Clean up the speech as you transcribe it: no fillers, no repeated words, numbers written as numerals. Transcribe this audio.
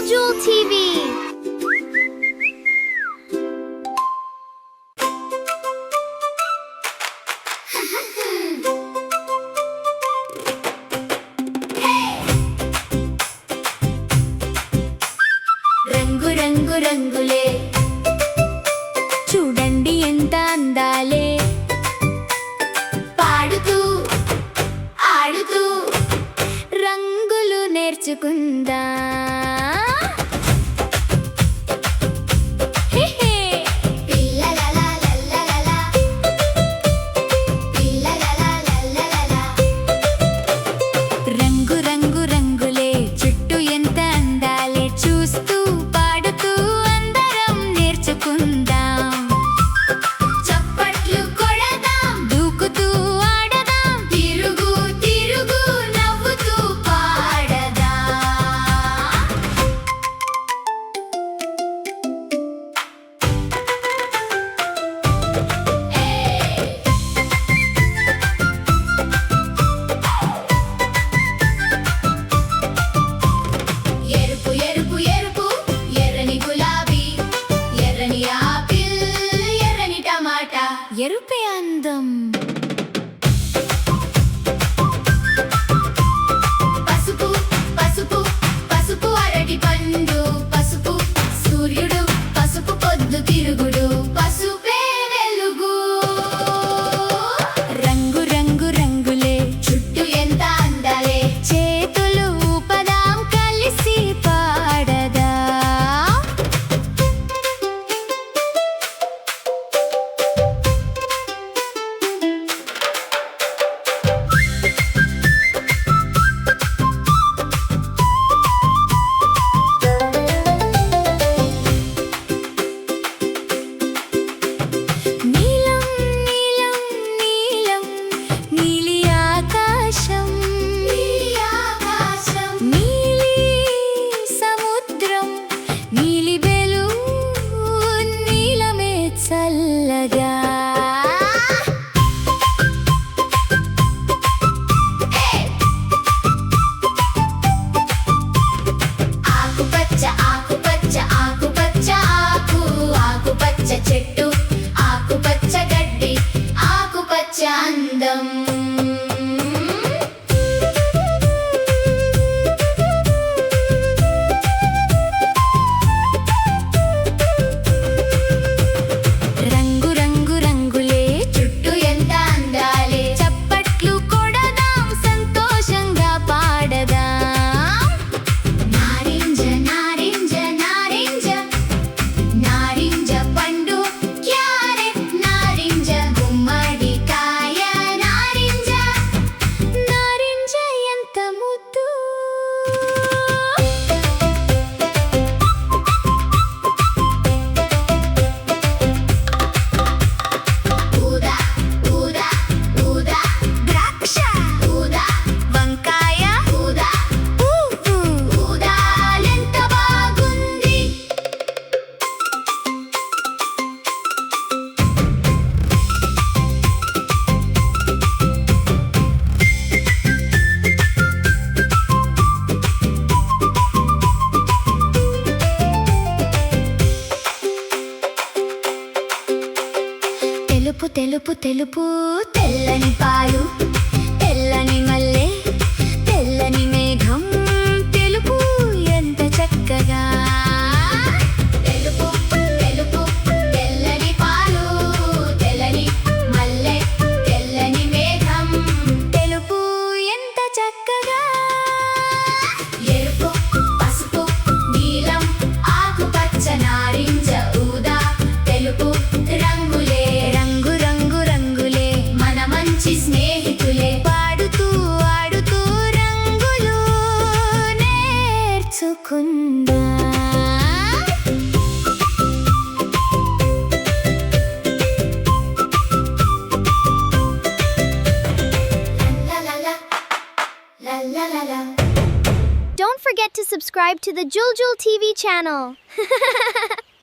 Jul TV. రంగు రంగు రంగులే చూడండి ఎంత అందాలే పాడుతూ ఆడుతూ రంగులు నేర్చుకుందా రంగు రంగు రంగులే చుట్టూ ఎంత అందాలే చూస్తూ పాడుతూ అందరం నేర్చుకుందాం చప్పట్లు కొడదాం దూకుతూ ఆడదాం తిరుగు తిరుగు నవ్వుతూ పాడదాం ఎరుపు ఎరుపు ఎరుపు ఎర్రని గులాబీ ఎర్రని ఆపిల్ ఎర్రని టమాటా ఎరుపే అందం పసుపు పసుపు పసుపు అరటి పండు పసుపు సూర్యుడు పసుపు పొద్దు తిరుగుడు పసుపే వెలుగు రంగు రంగు రంగులే చుట్టూ ఎంత అందాలే చేతులు ఊపదాం కలిసి పాడదా నీలం నీలం నీలం నీలి ఆకాశం నీలి సముద్రం నీలి బెలు నీలమే చల్లగా ఆకుపచ్చ ఆకుపచ్చ ఆకుపచ్చ ఆకు ఆకుపచ్చ చెట్టు ఆకుపచ్చ గడ్డి ఆకుపచ్చ అందం రంగు రంగు రంగులే చుట్టూ ఎంత అందాలే చప్పట్లు కొడదాం సంతోషంగా పాడదాం నారింజ నారింజ నారింజ నారింజ పండు క్యారెట్ నారింజ గుమ్మడికాయ నారింజ నారింజ ఎంత ముద్దు ఊదా ఊదా ఊదా ద్రాక్ష ఊదా వంకాయ ఊదా ఊదాలెంత బాగుంది తెలుపు తెలుపు తెలుపు తెల్లని పాలు తెల్లని మల్లె తెల్లని మేఘం తెలుపు ఎంత చక్కగా తెలుపు తెలుపు తెల్లని పాలు తెల్లని మల్లె తెల్లని మేఘం తెలుపు ఎంత చక్కగా ఎరుపు పసుపు నీలం ఆకుపచ్చ నారింజ ఊదా తెలుపు రంగులే రంగు రంగు రంగులే మన మంచి స్నేహితులే పాడుతూ ఆడుతూ రంగులు నేర్చుకుందా Don't forget to subscribe to the Jul TV channel.